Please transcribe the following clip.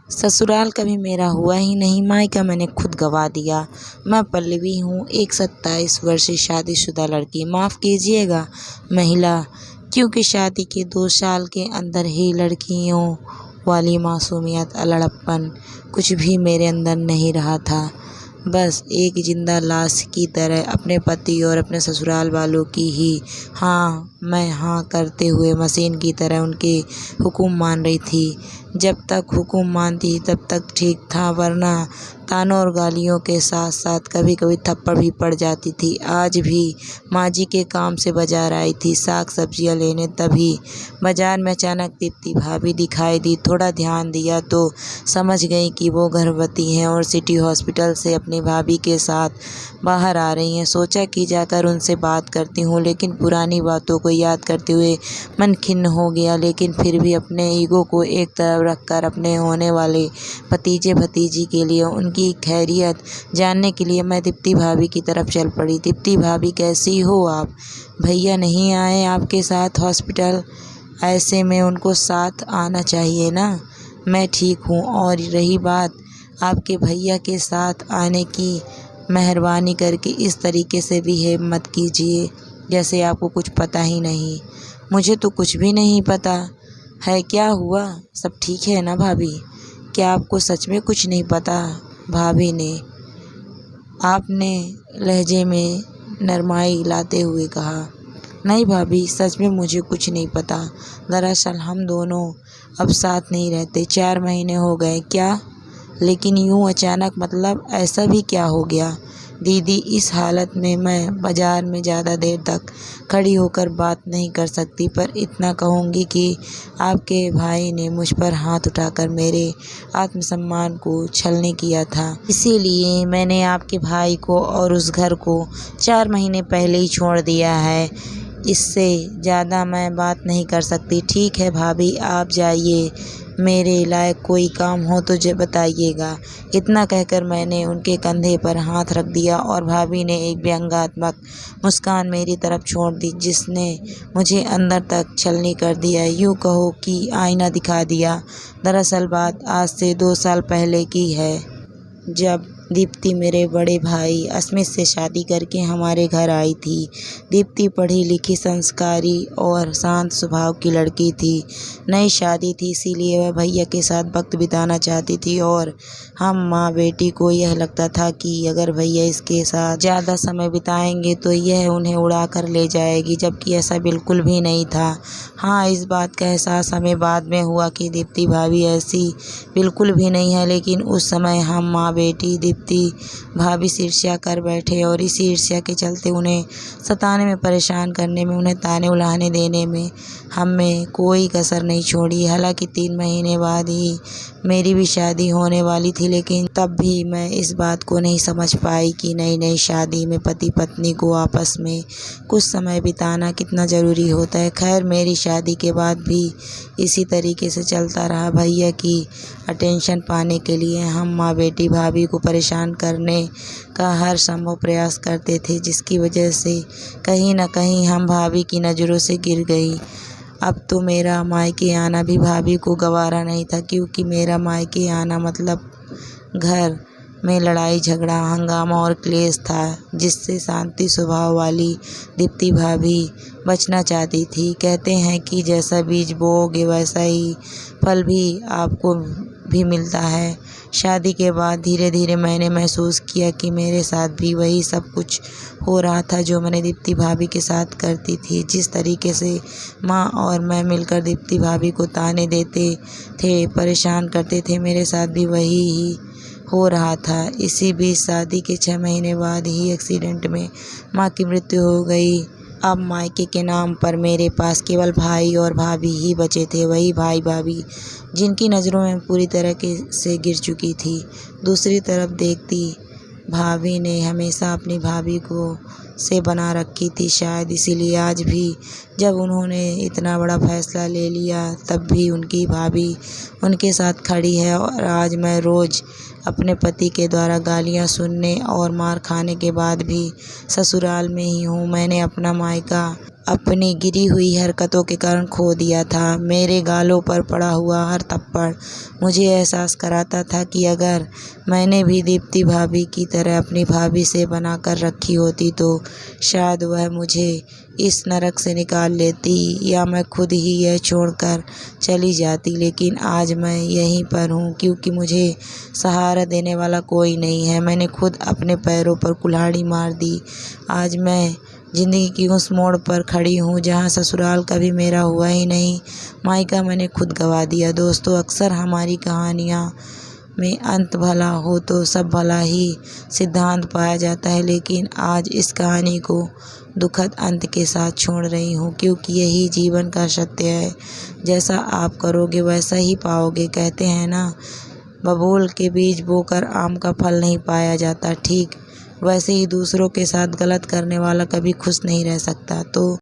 ससुराल कभी मेरा हुआ ही नहीं, मायका मैंने खुद गंवा दिया। मैं पल्लवी हूँ, एक 27 वर्षीय शादीशुदा लड़की। माफ़ कीजिएगा महिला, क्योंकि शादी के 2 साल के अंदर ही लड़कियों वाली मासूमियत, लड़कपन कुछ भी मेरे अंदर नहीं रहा था। बस एक जिंदा लाश की तरह अपने पति और अपने ससुराल वालों की ही मैं हाँ करते हुए मशीन की तरह उनके हुक्म मान रही थी। जब तक हुक्म मानती तब तक ठीक था, वरना तानों और गालियों के साथ साथ कभी कभी थप्पड़ भी पड़ जाती थी। आज भी माँ जी के काम से बाजार आई थी साग सब्जियाँ लेने, तभी बाजार में अचानक दीप्ति भाभी दिखाई दी। थोड़ा ध्यान दिया तो समझ गई कि वो गर्भवती हैं और सिटी हॉस्पिटल से अपनी भाभी के साथ बाहर आ रही हैं। सोचा कि जाकर उनसे बात करती हूँ, लेकिन पुरानी बातों को याद करते हुए मन खिन्न हो गया। लेकिन फिर भी अपने ईगो को एक तरफ रखकर अपने होने वाले भतीजे भतीजी के लिए उनकी खैरियत जानने के लिए मैं दीप्ति भाभी की तरफ चल पड़ी। दीप्ति भाभी, कैसी हो आप? भैया नहीं आए आपके साथ हॉस्पिटल? ऐसे में उनको साथ आना चाहिए ना। मैं ठीक हूँ, और रही बात आपके भैया के साथ आने की, मेहरबानी करके इस तरीके से बिहेव मत कीजिए जैसे आपको कुछ पता ही नहीं। मुझे तो कुछ भी नहीं पता है। क्या हुआ? सब ठीक है ना भाभी? क्या आपको सच में कुछ नहीं पता? भाभी ने आपने लहजे में नरमाई लाते हुए कहा। नहीं भाभी, सच में मुझे कुछ नहीं पता। दरअसल हम दोनों अब साथ नहीं रहते, 4 महीने हो गए। क्या? लेकिन यूँ अचानक, मतलब ऐसा भी क्या हो गया? दीदी, इस हालत में मैं बाजार में ज़्यादा देर तक खड़ी होकर बात नहीं कर सकती, पर इतना कहूँगी कि आपके भाई ने मुझ पर हाथ उठाकर मेरे आत्मसम्मान को छलनी किया था। इसीलिए मैंने आपके भाई को और उस घर को 4 महीने पहले ही छोड़ दिया है। इससे ज़्यादा मैं बात नहीं कर सकती। ठीक है भाभी, आप जाइए। मेरे लायक कोई काम हो तो बताइएगा। इतना कहकर मैंने उनके कंधे पर हाथ रख दिया और भाभी ने एक व्यंग्यात्मक मुस्कान मेरी तरफ छोड़ दी, जिसने मुझे अंदर तक छलनी कर दिया। यूँ कहो कि आईना दिखा दिया। दरअसल बात आज से 2 साल पहले की है, जब दीप्ति मेरे बड़े भाई अस्मित से शादी करके हमारे घर आई थी। दीप्ति पढ़ी लिखी, संस्कारी और शांत स्वभाव की लड़की थी। नई शादी थी, इसीलिए वह भैया के साथ वक्त बिताना चाहती थी, और हम माँ बेटी को यह लगता था कि अगर भैया इसके साथ ज़्यादा समय बिताएंगे तो यह उन्हें उड़ा कर ले जाएगी, जबकि ऐसा बिल्कुल भी नहीं था। हाँ, इस बात का एहसास हमें बाद में हुआ कि दीप्ति भाभी ऐसी बिल्कुल भी नहीं है, लेकिन उस समय हम माँ बेटी दीप्ति भाभी से ईर्ष्या कर बैठे, और इसी ईर्ष्या के चलते उन्हें सताने में, परेशान करने में, उन्हें ताने उलाहने देने में हमें कोई कसर नहीं छोड़ी। हालांकि 3 महीने बाद ही मेरी भी शादी होने वाली थी, लेकिन तब भी मैं इस बात को नहीं समझ पाई कि नई नई शादी में पति पत्नी को आपस में कुछ समय बिताना कितना ज़रूरी होता है। खैर, मेरी शादी के बाद भी इसी तरीके से चलता रहा। भैया की अटेंशन पाने के लिए हम माँ बेटी भाभी को परेशान करने का हर संभव प्रयास करते थे, जिसकी वजह से कहीं न कहीं हम भाभी की नज़रों से गिर गई। अब तो मेरा मायके आना भी भाभी को गवारा नहीं था, क्योंकि मेरा मायके आना मतलब घर में लड़ाई झगड़ा, हंगामा और क्लेश था, जिससे शांति स्वभाव वाली दीप्ति भाभी बचना चाहती थी। कहते हैं कि जैसा बीज बोओगे वैसा ही फल भी आपको भी मिलता है। शादी के बाद धीरे धीरे मैंने महसूस किया कि मेरे साथ भी वही सब कुछ हो रहा था जो मैंने दीप्ति भाभी के साथ करती थी। जिस तरीके से माँ और मैं मिलकर दीप्ति भाभी को ताने देते थे, परेशान करते थे, मेरे साथ भी वही ही हो रहा था। इसी बीच शादी के 6 महीने बाद ही एक्सीडेंट में माँ की मृत्यु हो गई। अब मायके के नाम पर मेरे पास केवल भाई और भाभी ही बचे थे, वही भाई भाभी जिनकी नज़रों में पूरी तरह से गिर चुकी थी। दूसरी तरफ देखती भाभी ने हमेशा अपनी भाभी को से बना रखी थी, शायद इसीलिए आज भी जब उन्होंने इतना बड़ा फैसला ले लिया तब भी उनकी भाभी उनके साथ खड़ी है और आज मैं रोज़ अपने पति के द्वारा गालियां सुनने और मार खाने के बाद भी ससुराल में ही हूँ। मैंने अपना मायका अपनी गिरी हुई हरकतों के कारण खो दिया था। मेरे गालों पर पड़ा हुआ हर थप्पड़ मुझे एहसास कराता था कि अगर मैंने भी दीप्ति भाभी की तरह अपनी भाभी से बना कर रखी होती तो शायद वह मुझे इस नरक से निकाल लेती या मैं खुद ही यह छोड़कर चली जाती। लेकिन आज मैं यहीं पर हूँ क्योंकि मुझे सहारा देने वाला कोई नहीं है। मैंने खुद अपने पैरों पर कुल्हाड़ी मार दी। आज मैं ज़िंदगी की उस मोड़ पर खड़ी हूँ जहाँ ससुराल कभी मेरा हुआ ही नहीं, मायका मैंने खुद गंवा दिया। दोस्तों, अक्सर हमारी कहानियाँ में अंत भला हो तो सब भला ही सिद्धांत पाया जाता है, लेकिन आज इस कहानी को दुखद अंत के साथ छोड़ रही हूँ क्योंकि यही जीवन का सत्य है। जैसा आप करोगे वैसा ही पाओगे। कहते हैं ना, बबूल के बीज बोकर आम का फल नहीं पाया जाता। ठीक वैसे ही दूसरों के साथ गलत करने वाला कभी खुश नहीं रह सकता। तो